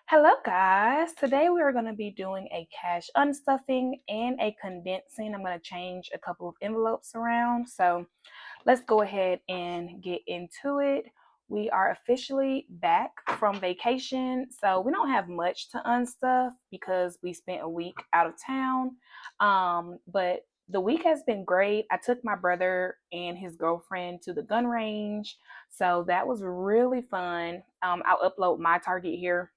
Hello guys, today we are going to be doing a cash unstuffing and a condensing. I'm going to change a couple of envelopes around. So let's go ahead and get into it. We are officially back from vacation, so we don't have much to unstuff because we spent a week out of town. But the week has been great. I took my brother and his girlfriend to the gun range, so that was really fun. I'll upload my target here.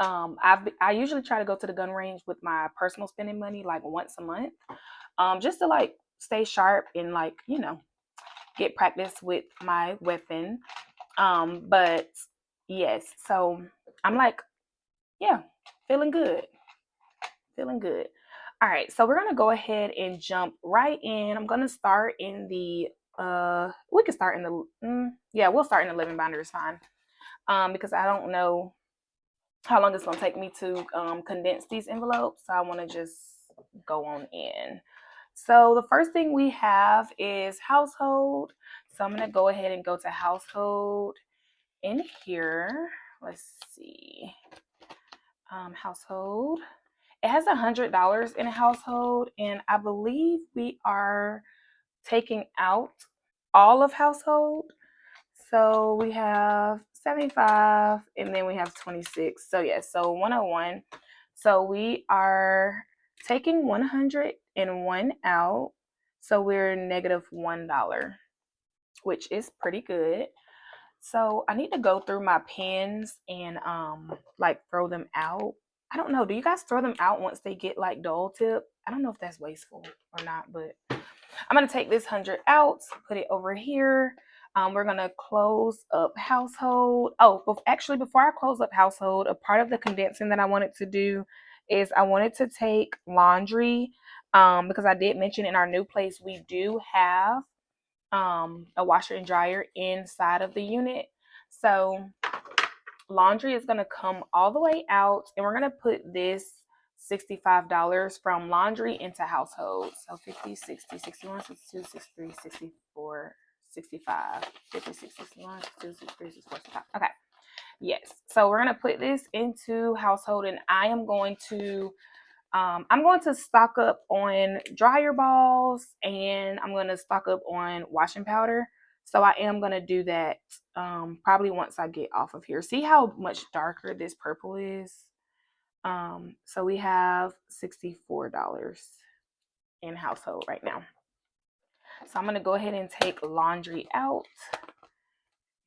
I usually try to go to the gun range with my personal spending money like once a month, just to like stay sharp and like get practice with my weapon. But yes, so I'm like, yeah, feeling good, feeling good. All right, so we're gonna go ahead and jump right in. I'm gonna start in the we can start in the yeah, we'll start in the living binder is fine. Because I don't know how long it's going to take me to condense these envelopes. So I want to just go on in. So the first thing we have is household. So I'm going to go ahead and go to household in here. Let's see. Household. It has $100 in a household, and I believe we are taking out all of household. So we have 75 and then we have 26. So yeah, so 101. So we are taking 101 out. So we're negative $1, which is pretty good. So I need to go through my pens and like throw them out. I don't know. Do you guys throw them out once they get like dull tip? I don't know if that's wasteful or not, but I'm going to take this 100 out, put it over here. We're going to close up household. Oh, actually, before I close up household, a part of the condensing that I wanted to do is I wanted to take laundry because I did mention in our new place we do have a washer and dryer inside of the unit. So laundry is going to come all the way out, and we're going to put this $65 from laundry into household. So 50, 60, 61, 62, 63, 64, 65, 56, 61, 62, 63, 64, 65. Okay. Yes. So we're going to put this into household, and I'm going to stock up on dryer balls, and I'm going to stock up on washing powder. So I am going to do that probably once I get off of here. See how much darker this purple is? So we have $64 in household right now. So I'm going to go ahead and take laundry out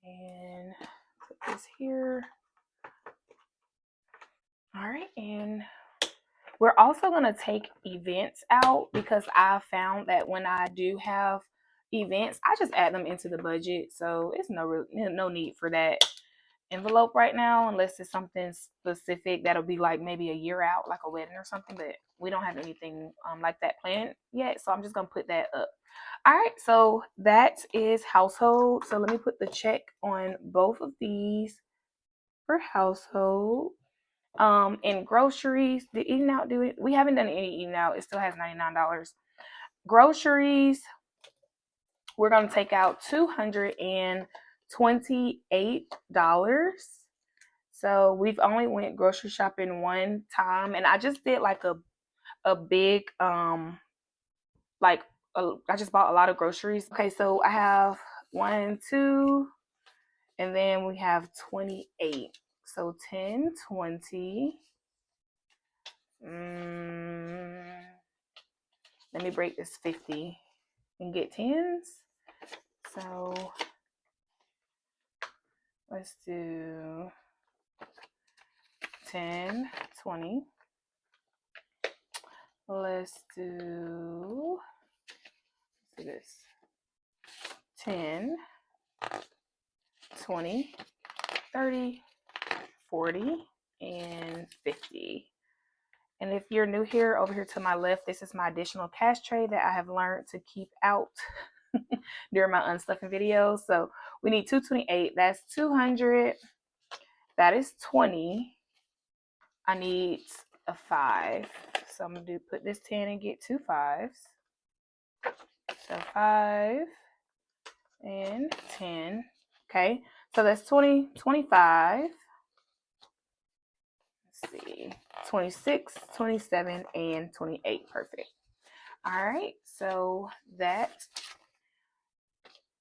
and put this here. All right, and we're also going to take events out because I found that when I do have events, I just add them into the budget. So it's no need for that envelope right now unless it's something specific that'll be like maybe a year out, like a wedding or something. But we don't have anything like that planned yet. So I'm just going to put that up. All right, so that is household. So let me put the check on both of these for household. In groceries, the eating out, we haven't done any eating out. It still has $99. Groceries, we're going to take out $228. So we've only went grocery shopping one time, and I just did like a big I just bought a lot of groceries. Okay, so I have 1, 2, and then we have 28. So 10, 20. Let me break this 50 and get tens. So let's do 10, 20. Let's do this 10, 20, 30, 40, and 50. And if you're new here, over here to my left, this is my additional cash tray that I have learned to keep out during my unstuffing videos. So we need 228. That's 200. That is 20. I need a 5. So I'm going to put this 10 and get 2 5s. So 5 and 10. Okay. So that's 20, 25. see, 26, 27, and 28. Perfect. All right, so that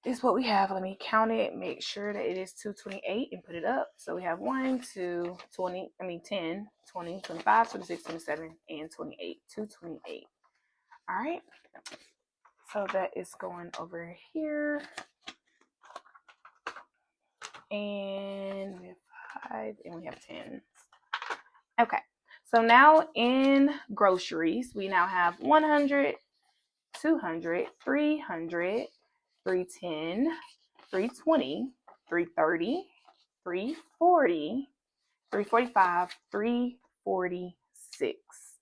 is what we have. Let me count it, make sure that it is 228 and put it up. So we have 1, 2, 20, 10, 20, 25, 26, 27, and 28. 228. All right. So that is going over here. And we have 5 and we have 10. Okay. So now in groceries, we now have 100, 200, 300, 310, 320, 330, 340, 345, 346.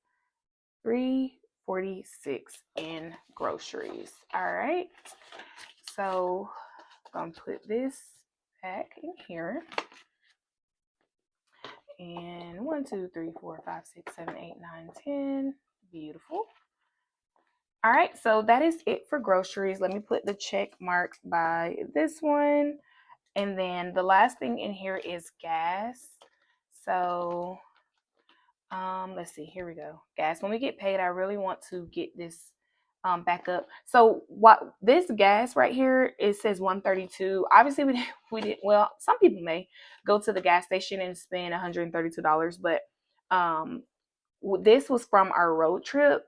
346 in groceries. All right. So I'm gonna put this back in here. And 1, 2, 3, 4, 5, 6, 7, 8, 9, 10. Beautiful. All right, so that is it for groceries. Let me put the check marks by this one. And then the last thing in here is gas. So let's see, here we go. Gas. When we get paid, I really want to get this back up. So what this gas right here, it says 132. Obviously we didn't, well, some people may go to the gas station and spend $132, but this was from our road trip.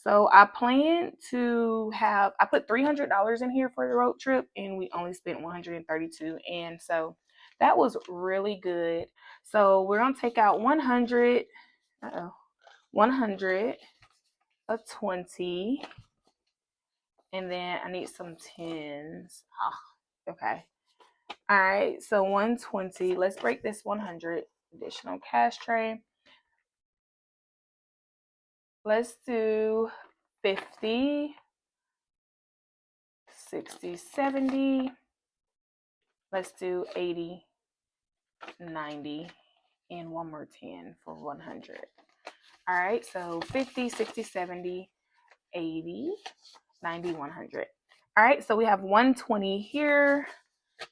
So I plan to have, I put $300 in here for the road trip and we only spent 132. And so that was really good. So we're going to take out 100, 100, a 20, and then I need some 10s. Oh, okay. All right. So 120, let's break this 100 additional cash tray. Let's do 50, 60, 70. Let's do 80, 90, and one more 10 for 100. All right, so 50, 60, 70, 80, 90, 100. All right, so we have 120 here.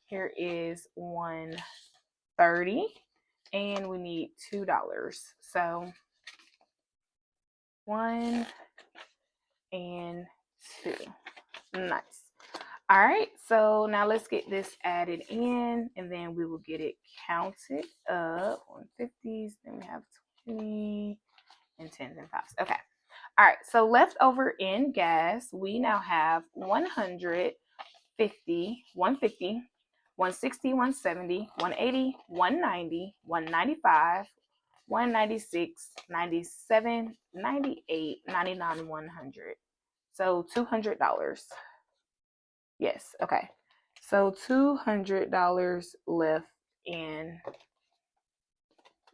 Here is 130, and we need $2. So 1 and 2. Nice. All right, so now let's get this added in, and then we will get it counted up on 50s. Then we have 20 and 10s and 5s. Okay. All right, so left over in gas, we now have 150, 150, 160, 170, 180, 190, 195, 196, 97, 98, 99, 100. So $200. Yes, okay. So $200 left in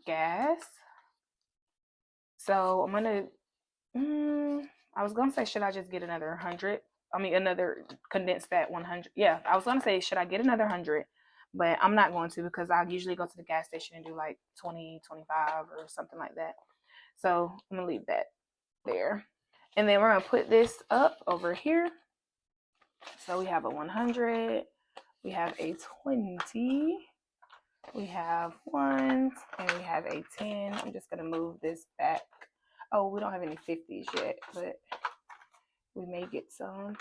gas. So I'm gonna, I was gonna say, should I just get another 100? I mean, another condense that 100. Yeah, I was gonna say, should I get another 100? But I'm not going to because I usually go to the gas station and do like 20, 25 or something like that. So I'm gonna leave that there. And then we're gonna put this up over here. So we have a 100, we have a 20, we have 1, and we have a 10. I'm just going to move this back. Oh, we don't have any 50s yet, but we may get some.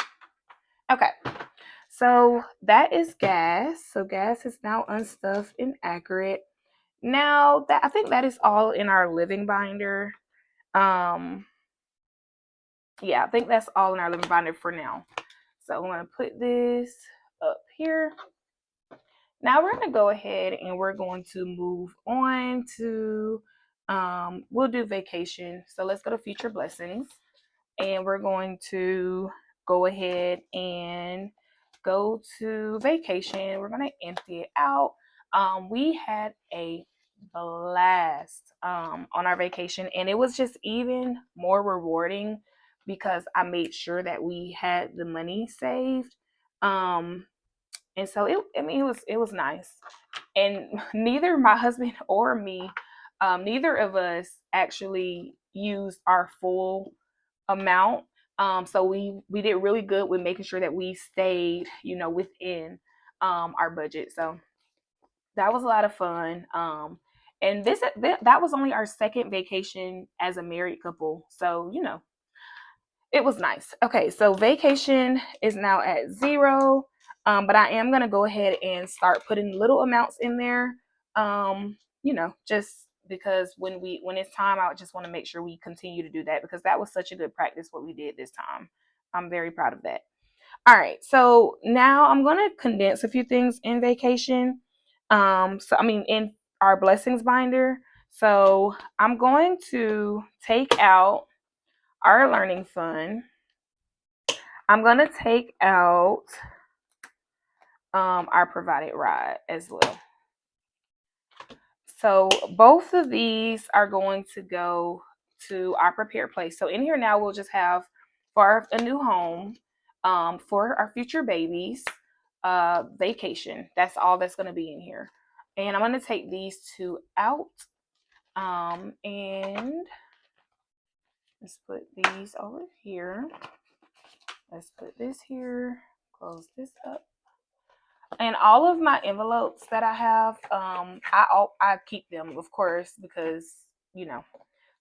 Okay, so that is gas. So gas is now unstuffed and accurate. Now, that I think that is all in our living binder. Yeah, I think that's all in our living binder for now. So I'm going to put this up here. Now we're going to go ahead and we're going to move on to, we'll do vacation. So let's go to future blessings. And we're going to go ahead and go to vacation. We're going to empty it out. We had a blast on our vacation. And it was just even more rewarding because I made sure that we had the money saved. And so it was nice. And neither my husband or me, neither of us actually used our full amount. So we did really good with making sure that we stayed, within our budget. So that was a lot of fun. And that was only our second vacation as a married couple. So, it was nice. Okay, so vacation is now at 0. But I am gonna go ahead and start putting little amounts in there. Just because when it's time, I just want to make sure we continue to do that because that was such a good practice what we did this time. I'm very proud of that. All right, so now I'm gonna condense a few things in vacation. In our blessings binder. So I'm going to take out our learning fund. I'm gonna take out our provided ride as well. So both of these are going to go to our prepared place. So in here now we'll just have for a new home, for our future babies, vacation. That's all that's going to be in here. And I'm going to take these two out. And let's put these over here. Let's put this here. Close this up. And all of my envelopes that I have, I keep them, of course, because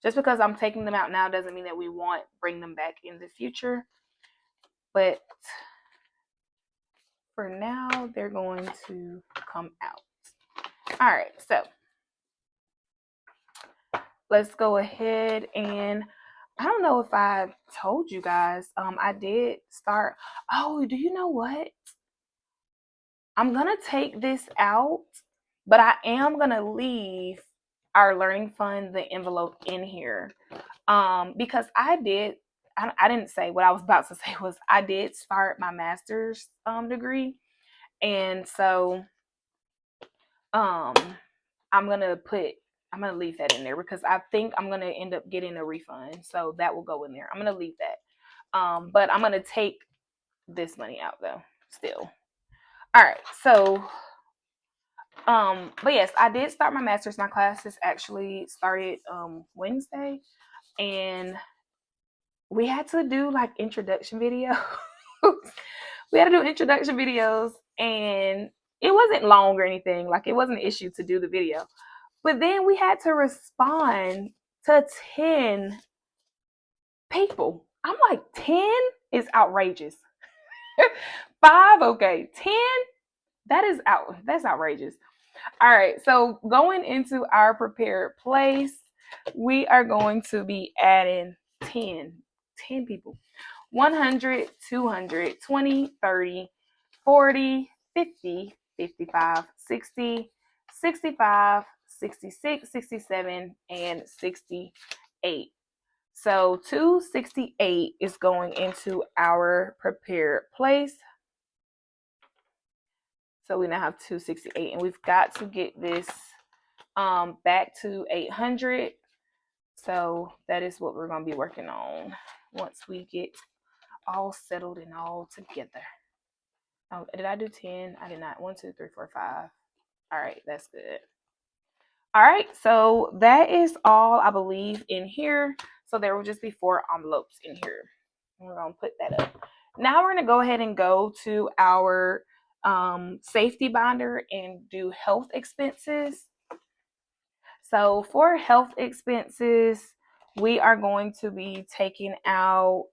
just because I'm taking them out now doesn't mean that we won't bring them back in the future. But for now, they're going to come out. All right, so let's go ahead and I don't know if I told you guys, I did start. Oh, do you know what? I'm gonna take this out, but I am gonna leave our learning fund, the envelope in here, because I didn't say what I was about to say was I did start my master's degree, and so um, I'm gonna leave that in there because I think I'm gonna end up getting a refund, so that will go in there. I'm gonna leave that, but I'm gonna take this money out though still. All right, so but yes, I did start my master's. My classes actually started Wednesday, and we had to do like introduction videos. We had to do introduction videos, and it wasn't long or anything. Like it wasn't an issue to do the video, but then we had to respond to 10 people. I'm like, 10 is outrageous. 5, okay, 10. That's outrageous. All right, so going into our prepared place, we are going to be adding 10 people. 100, 200, 20, 30, 40, 50, 55, 60, 65, 66, 67, and 68. So 268 is going into our prepared place. So we now have 268, and we've got to get this back to 800. So that is what we're going to be working on once we get all settled and all together. Oh, did I do 10? I did not. 1, 2, 3, 4, 5. All right, that's good. All right, so that is all I believe in here. So there will just be 4 envelopes in here. We're going to put that up. Now we're going to go ahead and go to our safety binder and do health expenses. So for health expenses, we are going to be taking out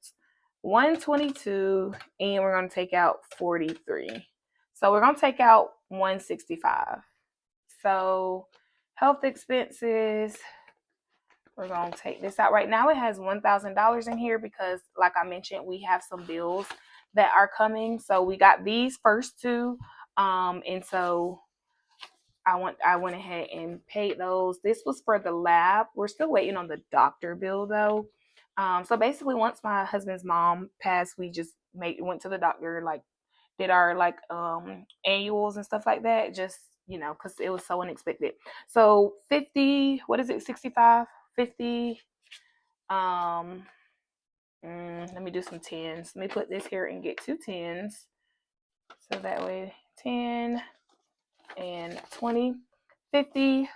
122 and we're going to take out 43. So we're going to take out 165. So health expenses, we're going to take this out. Right now it has $1,000 in here because like I mentioned, we have some bills that are coming. So we got these first 2. And so I went ahead and paid those. This was for the lab. We're still waiting on the doctor bill though. So basically once my husband's mom passed, we just went to the doctor, like did our like annuals and stuff like that, just because it was so unexpected. So 50, what is it, 65, 50, let me do some 10s. Let me put this here and get 2 10s. So that way 10 and 20, 50,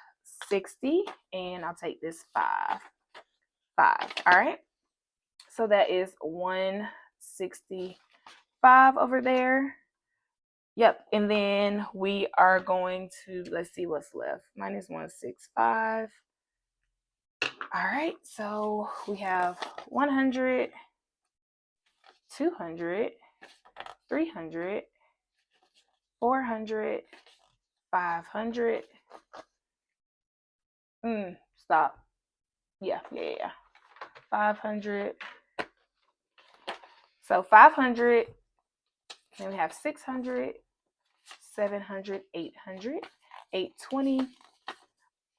60, and I'll take this 5. All right. So that is 165 over there. Yep. And then we are going to, let's see what's left. Minus 165. All right. So we have 100, 200, 300, 400, 500. Stop. Yeah. 500. So 500. Then we have 600, 700, 800, 820,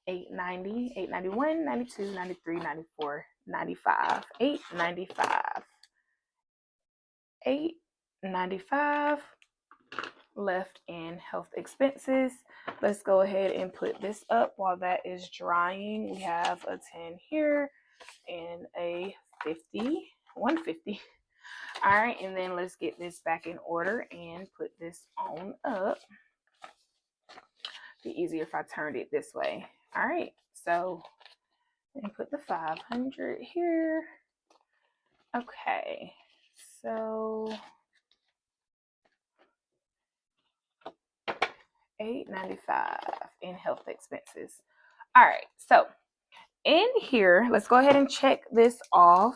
890, 891, 92, 93, 94, 95, 895, 895 left in health expenses. Let's go ahead and put this up while that is drying. We have a 10 here and a 50, 150. All right, and then let's get this back in order and put this on up. Be easier if I turned it this way. All right, so and put the 500 here. Okay, so $895 in health expenses. All right, so in here, let's go ahead and check this off.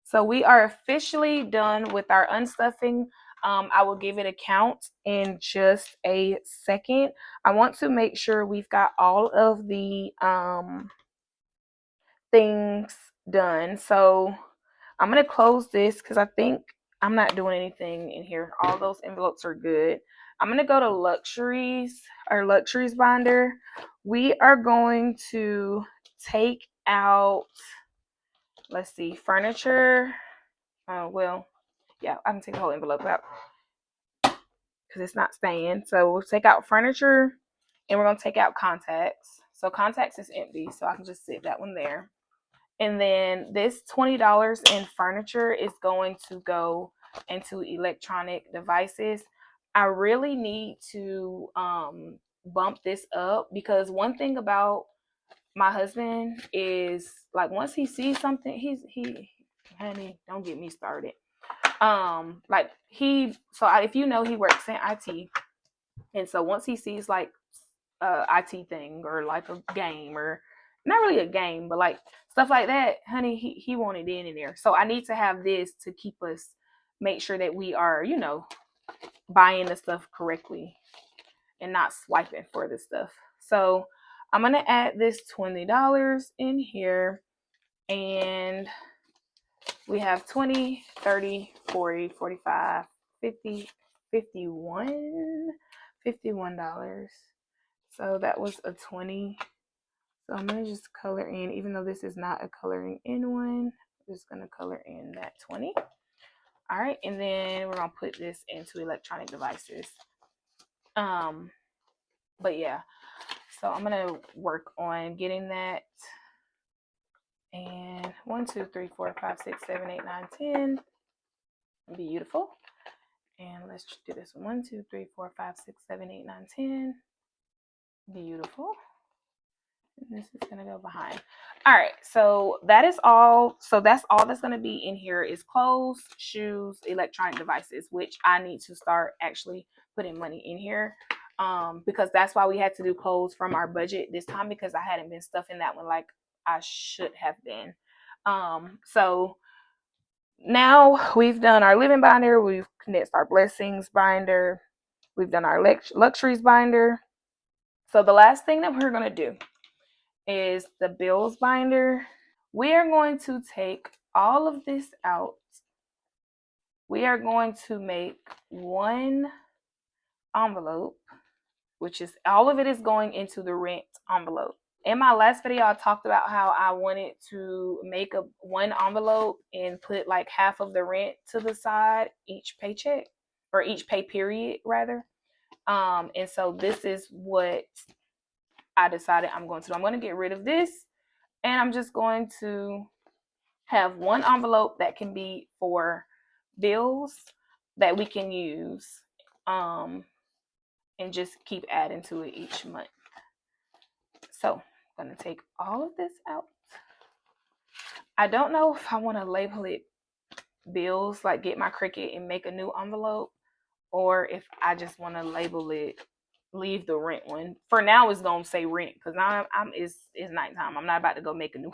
So we are officially done with our unstuffing. I will give it a count in just a second. I want to make sure we've got all of the things done. So I'm going to close this because I think I'm not doing anything in here. All those envelopes are good. I'm going to go to luxuries, our luxuries binder. We are going to take out, let's see, furniture. Well, yeah, I can take the whole envelope out because it's not staying. So we'll take out furniture and we're going to take out contacts. So contacts is empty, so I can just sit that one there. And then this $20 in furniture is going to go into electronic devices. I really need to bump this up because one thing about my husband is like once he sees something, he honey, don't get me started. Like if you know, he works in IT, and so once he sees like IT thing or like a game or not really a game, but like stuff like that, honey, he wanted in there. So I need to have this to keep us make sure that we are, buying the stuff correctly and not swiping for the stuff. So I'm gonna add this $20 in here, and we have 20, 30, 40, 45, 50, 51, $51. So that was a 20. So I'm going to just color in, even though this is not a coloring in one, I'm just going to color in that 20. All right, and then we're going to put this into electronic devices. But yeah, so I'm going to work on getting that. And 1, 2, 3, 4, 5, 6, 7, 8, 9, 10. Beautiful. And let's do this one. 1, 2, 3, 4, 5, 6, 7, 8, 9, 10. Beautiful. And this is going to go behind. All right, so that is all. So that's all that's going to be in here is clothes, shoes, electronic devices, which I need to start actually putting money in here, because that's why we had to do clothes from our budget this time, because I hadn't been stuffing that one like I should have been. So now we've done our living binder, we've condensed our blessings binder, we've done our luxuries binder. So the last thing that we're going to do is the bills binder. We are going to take all of this out. We are going to make one envelope, which is all of it is going into the rent envelope. In my last video, I talked about how I wanted to make one envelope and put like half of the rent to the side each paycheck, or each pay period rather. And so this is what I decided I'm going to do. I'm going to get rid of this, and I'm just going to have one envelope that can be for bills that we can use, and just keep adding to it each month. So I'm going to take all of this out. I don't know if I want to label it bills, like get my Cricut and make a new envelope, or if I just want to label it, leave the rent one. For now, it's gonna say rent because now it's nighttime. I'm not about to go make a new.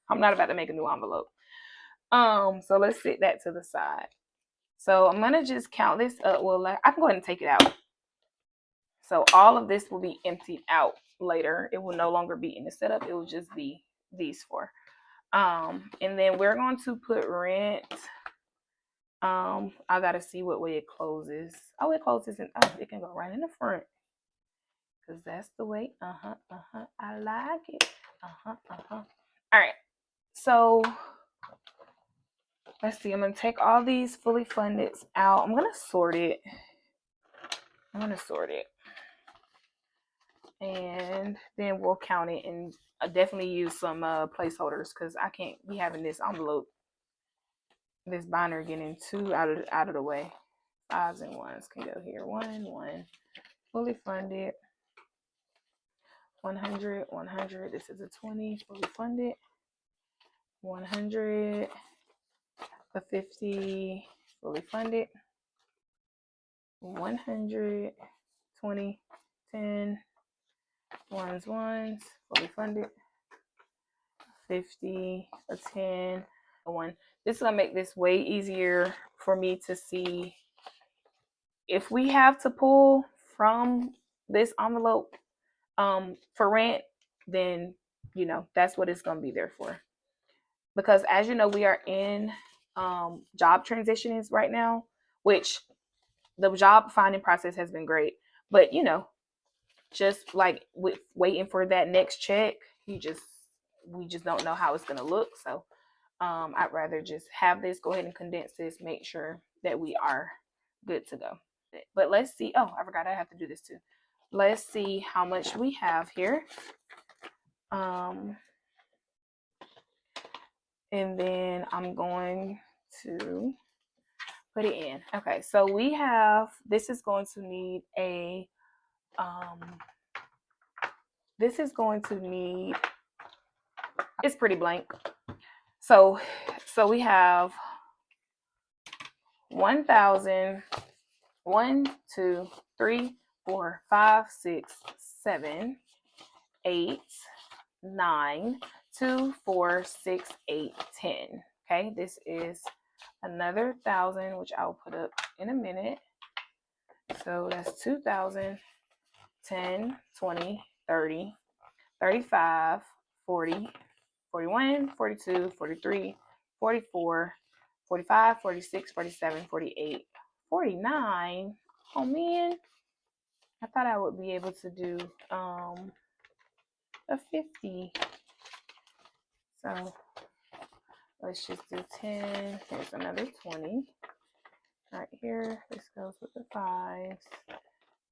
I'm not about to make a new envelope. So let's set that to the side. So I'm gonna just count this up. Well, I can go ahead and take it out. So all of this will be emptied out later. It will no longer be in the setup. It will just be these four. And then we're going to put rent. I gotta see what way it closes. Oh, it closes in. Oh, it can go right in the front. Cause that's the way. I like it. All right. So let's see. I'm gonna take all these fully funded out. I'm gonna sort it. And then we'll count it, and I definitely use some placeholders because I can't be having this envelope, this binder getting too out of the way. Fives and ones can go here. One, fully funded. 100, 100. This is a 20, fully funded. 100, a 50, fully funded. 100, 20, 10, ones, fully funded. 50, a 10, a 1. This is gonna make this way easier for me to see if we have to pull from this envelope for rent, then you know that's what it's gonna be there for. Because as you know, we are in job transitions right now, which the job finding process has been great, but you know, just like with waiting for that next check, we just don't know how it's gonna look. So I'd rather just have this, go ahead and condense this, make sure that we are good to go. But let's see. Oh, I forgot I have to do this too. Let's see how much we have here. And then I'm going to put it in. Okay, so we have, this is going to need a, it's pretty blank. So we have 1,000, 1, 2, 3, 4, 5, 6, 7, 8, 9, 2, 4, 6, 8, 10. Okay, this is another 1,000, which I'll put up in a minute. So that's 2,000, 10, 20, 30, 35, 40, 41, 42, 43, 44, 45, 46, 47, 48, 49. Oh man, I thought I would be able to do a 50. So let's just do 10. Here's another 20. Right here, this goes with the 5s,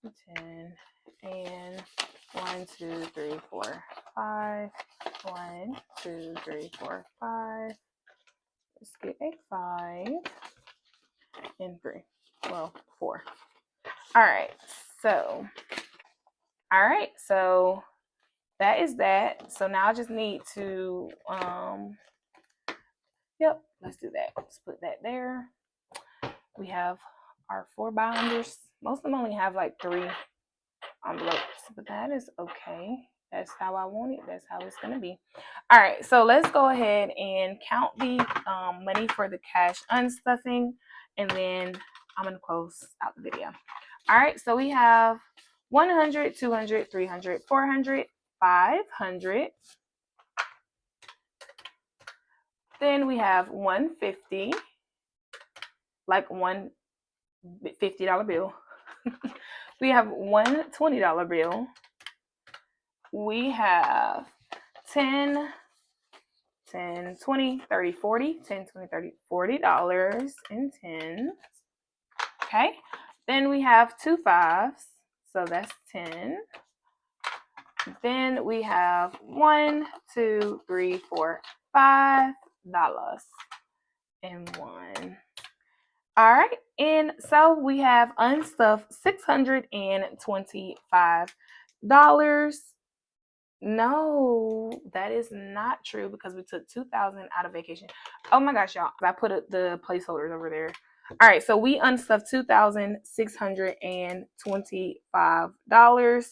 the 10, and 1, 2, 3, 4, 5. 1, 2, 3, 4, 5. Let's get a 5 and 3. Well, 4. All right, so that is that. So now I just need to yep, let's do that. Let's put that there. We have our 4 binders. Most of them only have like 3 envelopes, but that is okay. That's how I want it. That's how it's gonna be. All right, so let's go ahead and count the money for the cash unstuffing, and then I'm gonna close out the video. All right, so we have 100, 200, 300, 400, 500. Then we have 150, like one $50 bill. We have one $20 bill. We have 10, 20, 30, 40, 10, 20, 30, $40 and 10. Okay. Then we have 2 5s. So that's 10. Then we have 1, 2, 3, 4, $5 and 1. All right. And so we have unstuffed $625. No, that is not true because we took 2,000 out of vacation. Oh my gosh, y'all! I put the placeholders over there. All right, so we unstuffed $2,625.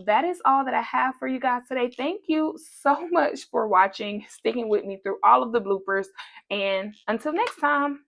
That is all that I have for you guys today. Thank you so much for watching, sticking with me through all of the bloopers, and until next time.